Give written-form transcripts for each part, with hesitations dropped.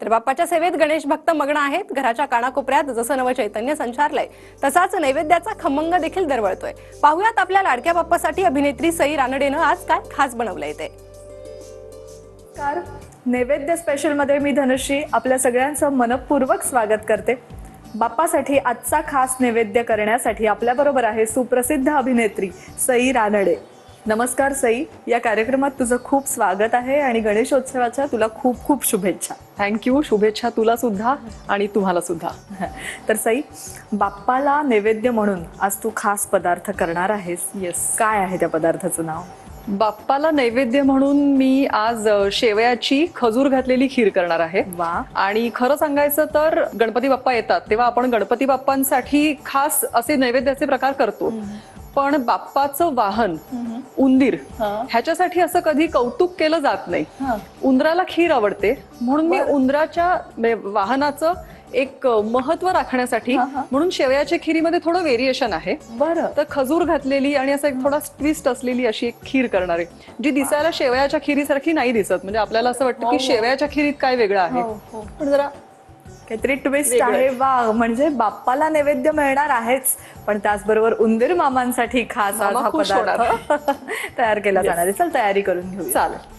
तर बाप्पाच्या सेवेत गणेश भक्त मग्न आहेत. घराच्या कानाकोपऱ्यात जसं नवं चैतन्य संचारलंय तसाच नैवेद्याचा खमंग देखील दरवळतोय. पाहुयात आपल्या लाडक्या बाप्पासाठी अभिनेत्री सई रानडेनं आज काय खास बनवलंय ते. नैवेद्य स्पेशल मध्ये मी धनुश्री आपल्या सगळ्यांचं मनपूर्वक स्वागत करते. बाप्पासाठी आजचा खास नैवेद्य करण्यासाठी आपल्या बरोबर आहे सुप्रसिद्ध अभिनेत्री सई रानडे. नमस्कार सई, या कार्यक्रमात तुझं खूप स्वागत आहे आणि गणेशोत्सवाच्या तुला खूप खूप शुभेच्छा. थँक्यू. शुभेच्छा तुला सुद्धा आणि तुम्हाला सुद्धा. तर सई, बाप्पाला नैवेद्य म्हणून आज तू खास पदार्थ करणार आहेस. येस. काय आहे त्या पदार्थाचं नाव? बाप्पाला नैवेद्य म्हणून मी आज शेवयाची खजूर घातलेली खीर करणार आहे. वा. आणि खरं सांगायचं तर गणपती बाप्पा येतात तेव्हा आपण गणपती बाप्पांसाठी खास असे नैवेद्याचे प्रकार करतो. पण बाप्पाचं वाहन उंदीर ह्याच्यासाठी असं कधी कौतुक केलं जात नाही. उंदराला खीर आवडते म्हणून मी उंदराच्या वाहनाचं एक महत्व राखण्यासाठी म्हणून शेवयाच्या खिरीमध्ये थोडं व्हेरिएशन आहे. बरं. तर खजूर घातलेली आणि असं एक थोडा ट्विस्ट असलेली अशी एक खीर करणार आहे, जी दिसायला शेवयाच्या खिरीसारखी नाही दिसत. म्हणजे आपल्याला असं वाटतं की शेवयाच्या खिरीत काय वेगळं आहे, पण जरा काहीतरी ट्विस्ट आहे. वा, म्हणजे बाप्पाला नैवेद्य मिळणार आहेच, पण त्याचबरोबर उंदीर मामांसाठी खास आज हा पदार्थ तयार केला जाणार आहे. चल तयारी करून घेऊ. चालेल.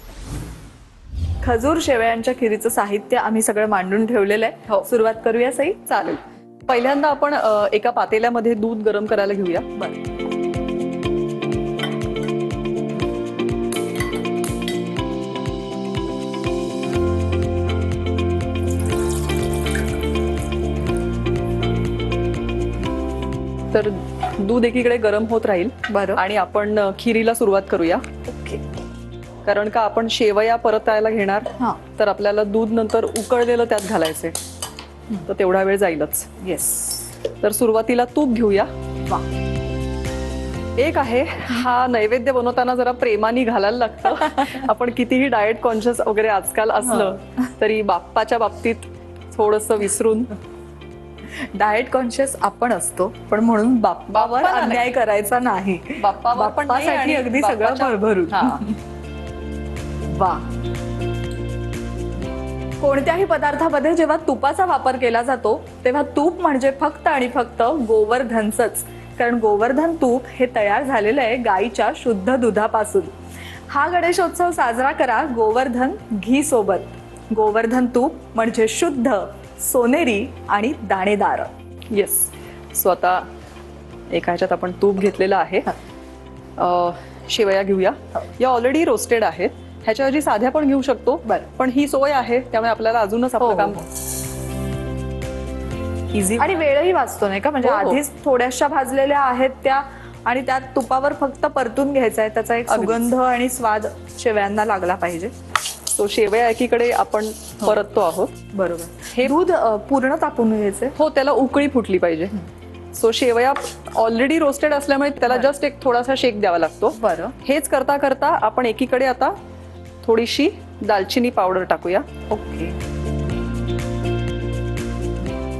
खजूर शेवयांच्या खिरीचं साहित्य आम्ही सगळं मांडून ठेवलेलं आहे. हो. सुरुवात करूया सई? चालेल. पहिल्यांदा आपण एका पातेल्यामध्ये दूध गरम करायला घेऊया. बरं. तर दूध एकीकडे गरम होत राहील. बरं. आणि आपण खिरीला सुरुवात करूया. ओके. कारण का आपण शेवया परतायला घेणार, तर आपल्याला दूध नंतर उकळलेलं त्यात घालायचंय, तर तेवढा वेळ जाईलच. येस. तर सुरुवातीला तूप घेऊया. वा. एक आहे, हा नैवेद्य बनवताना जरा प्रेमाने घालायला लागतं. आपण कितीही डाएट कॉन्शियस वगैरे आजकाल असलं तरी बाप्पाच्या बाबतीत थोडंसं विसरून. डाएट कॉन्शियस आपण असतो, पण म्हणून बाप्पावर अन्याय करायचा नाही. बाप्पासाठी अगदी सगळं भरभरून. वा. कोणत्याही पदार्थामध्ये जेव्हा तुपाचा वापर केला जातो तेव्हा तूप म्हणजे फक्त आणि फक्त गोवर्धनचंच, कारण गोवर्धन तूप हे तयार झालेलं आहे गाईच्या शुद्ध दुधापासून. हा गणेशोत्सव साजरा करा गोवर्धन घी सोबत. गोवर्धन तूप म्हणजे शुद्ध, सोनेरी आणि दाणेदार. येस. सो आता एका ह्याच्यात आपण तूप घेतलेलं आहे. शेवया घेऊया. या ऑलरेडी रोस्टेड आहेत, ह्याच्याऐवजी साध्या पण घेऊ शकतो. पण ही सोय आहे त्यामुळे आपल्याला अजूनच आपलं काम इझी आणि वेळही वाचतो नाही का. म्हणजे आधीच थोड्याशा भाजलेल्या आहेत त्या आणि त्यात तुपावर फक्त परतून घ्यायचा आहे. त्याचा एक सुगंध आणि स्वाद शेवयांना लागला पाहिजे. तो शेवया एकीकडे आपण परततो आहोत. बरोबर. हे दूध पूर्ण तापून घ्यायचंय. हो, त्याला उकळी फुटली पाहिजे. सो शेवया ऑलरेडी रोस्टेड असल्यामुळे त्याला जस्ट एक थोडासा शेक द्यावा लागतो. बरं. हेच करता करता आपण एकीकडे आता थोडीशी दालचिनी पावडर टाकूया. ओके.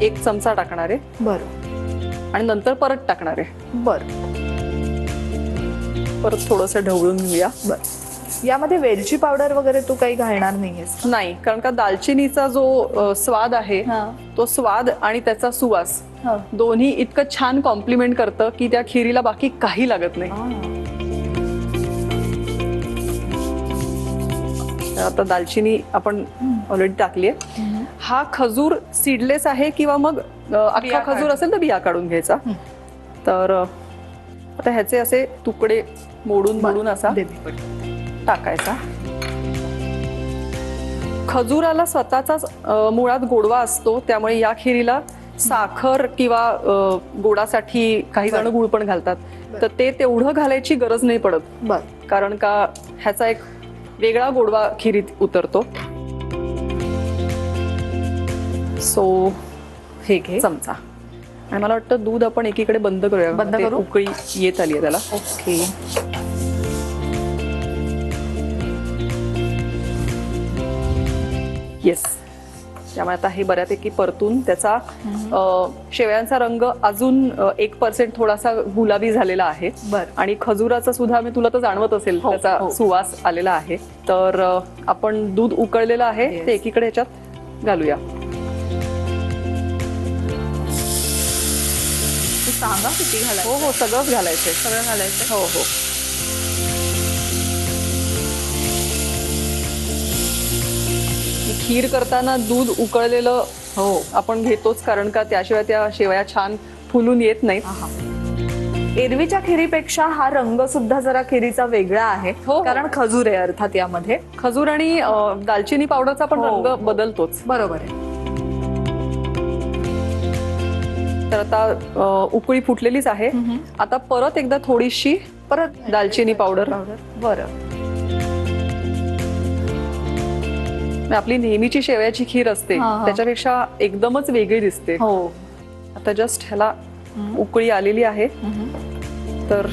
1 चमचा टाकणार आहे. बरं. आणि नंतर परत टाकणार आहे. बरं. परत थोडंसं ढवळून घेऊया. बरं. यामध्ये वेलची पावडर वगैरे तू काही घालणार नाहीयेस? नाही, कारण का दालचिनीचा जो स्वाद आहे तो स्वाद आणि त्याचा सुवास दोन्ही इतकं छान कॉम्प्लिमेंट करतं की त्या खिरीला बाकी काही लागत नाही. आता दालचिनी आपण ऑलरेडी टाकली आहे. हा खजूर सीडलेस आहे किंवा मग अख्खा खजूर असेल तर बिया काढून घ्यायचा. तर आता ह्याचे असे तुकडे मोडून मोडून असा टाकायचा. खजुराला स्वतःचाच मुळात गोडवा असतो, त्यामुळे या खिरीला साखर किंवा गोडासाठी काही जण गुळ पण घालतात, तर ते तेवढं घालायची गरज नाही पडत. कारण का ह्याचा एक वेगळा गोडवा खिरीत उतरतो. सो हे घे चमचा. आणि मला वाटतं दूध आपण एकीकडे बंद करूया. बंद करू. उकळी येत आली आहे त्याला. ओके. येस. त्यामुळे आता हे बऱ्यापैकी परतून त्याचा शेवयांचा रंग अजून 1% थोडासा गुलाबी झालेला आहे. आणि खजुराचा सुद्धा मी तुला तर जाणवत असेल त्याचा सुवास आलेला आहे. तर आपण दूध उकळलेलं आहे ते एकीकडे ह्याच्यात घालूया. तू सांगा किती घालायचं. हो हो, सगळंच घालायचंय. सगळं घालायचं. हो हो. खीर करताना दूध उकळलेलं हो. आपण घेतोच, कारण का त्याशिवाय त्या शेवया छान फुलून येत नाहीत. आहा. एरवीच्या खिरीपेक्षा हा रंग सुद्धा जरा खिरीचा वेगळा आहे. हो. कारण खजूर आहे अर्थात यामध्ये. खजूर आणि दालचिनी पावडरचा पण हो, रंग हो. बदलतोच. बरोबर आहे. तर आता उकळी फुटलेलीच आहे. आता परत एकदा थोडीशी परत दालचिनी पावडर. बरं. आपली नेहमीची शेवयाची खीर असते हा, हा. त्याच्यापेक्षा एकदमच वेगळी दिसते. हो. आता जस्ट ह्याला उकळी आलेली आहे. तर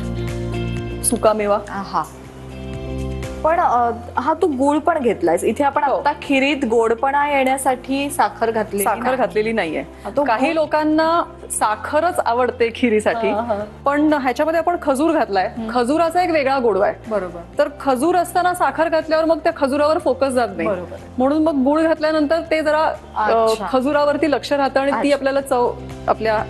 सुकामेवा. हा. पण हा तू गुळ पण घेतलायस इथे. आपण हो. आता खिरीत गोडपणा येण्यासाठी साखर घातली. साखर घातलेली नाहीये. तो काही गुळ- लोकांना साखरच आवडते खिरीसाठी, हा, हा. पण ह्याच्यामध्ये आपण खजूर घातलाय. खजुराचा एक वेगळा गोडवा आहे. बरोबर. तर खजूर असताना साखर घातल्यावर मग त्या खजुरावर फोकस जात नाही. बरोबर. म्हणून मग गुळ घातल्यानंतर ते जरा अच्छा. खजुरावरती लक्ष राहतं आणि ती अच्छा. आपल्याला चव आपल्या.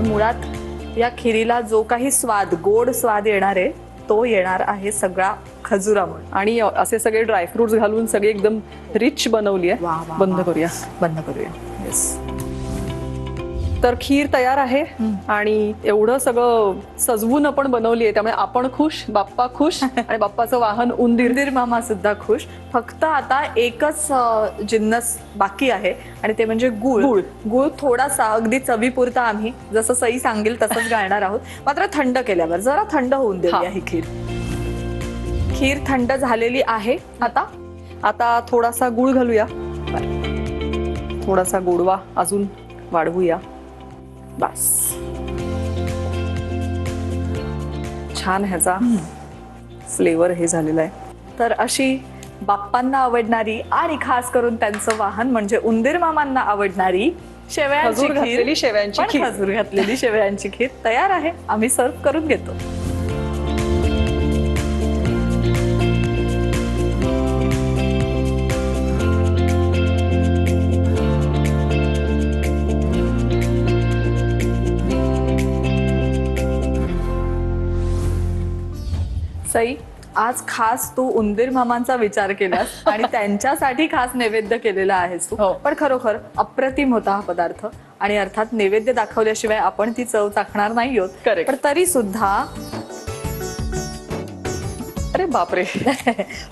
मुळात या खिरीला जो काही स्वाद, गोड स्वाद येणार आहे तो येणार आहे सगळा खजुरामुळे. आणि असे सगळे ड्रायफ्रुट्स घालून सगळे एकदम रिच बनवली आहे. वा, वा, बंद वा. करूया. बंद करूया. येस. तर खीर तयार आहे आणि एवढं सगळं सजवून आपण बनवली आहे, त्यामुळे आपण खुश, बाप्पा खुश आणि बाप्पाचं वाहन उंदीर. उंदीर मामा सुद्धा खुश. फक्त आता एकच जिन्नस बाकी आहे आणि ते म्हणजे गुळ. गुळ. गुळ थोडासा अगदी चवीपुरता आम्ही जसं सई सांगेल तसंच घालणार आहोत. मात्र थंड केल्यावर जरा थंड होऊन देऊया हा. ही खीर. खीर थंड झालेली आहे. आता थोडासा गुळ घालूया. थोडासा गोडवा अजून वाढवूया. बस. छान ह्याचा फ्लेवर हे झालेला आहे. तर अशी बाप्पांना आवडणारी आणि खास करून त्यांचं वाहन म्हणजे उंदीर मामांना आवडणारी शेवयांची खजूर खीर, घातलेली शेवयांची पण खीर. खजूर घातलेली शेवयांची खीर तयार आहे. आम्ही सर्व करून घेतो. सई, आज खास तू उंदीर मामांचा विचार केलास आणि त्यांच्यासाठी खास नैवेद्य केलेला आहेस तू. हो. पण खरोखर अप्रतिम होता हा पदार्थ आणि अर्थात नैवेद्य दाखवल्याशिवाय आपण ती चव चाखणार नाही आहोत. Correct. पण तरी सुद्धा अरे बापरे.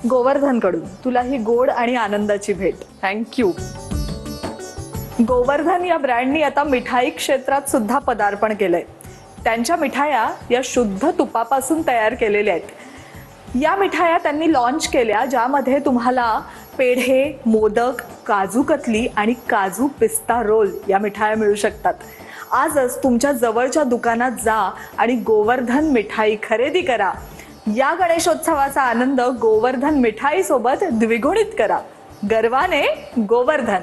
गोवर्धन कडून तुला ही गोड आणि आनंदाची भेट. थँक्यू. गोवर्धन या ब्रँडनी आता मिठाई क्षेत्रात सुद्धा पदार्पण केलंय. त्यांच्या मिठाया या शुद्ध तुपापासून तयार केलेल्या आहेत. या मिठाया त्यांनी लॉन्च केल्या ज्यामध्ये तुम्हाला पेढे, मोदक, काजू कतली आणि काजू पिस्ता रोल या मिठाया मिळू शकतात. आजच तुमच्या जवळच्या दुकानात जा आणि गोवर्धन मिठाई खरेदी करा. या गणेशोत्सवाचा आनंद गोवर्धन मिठाई सोबत द्विगुणित करा. गर्वाने गोवर्धन.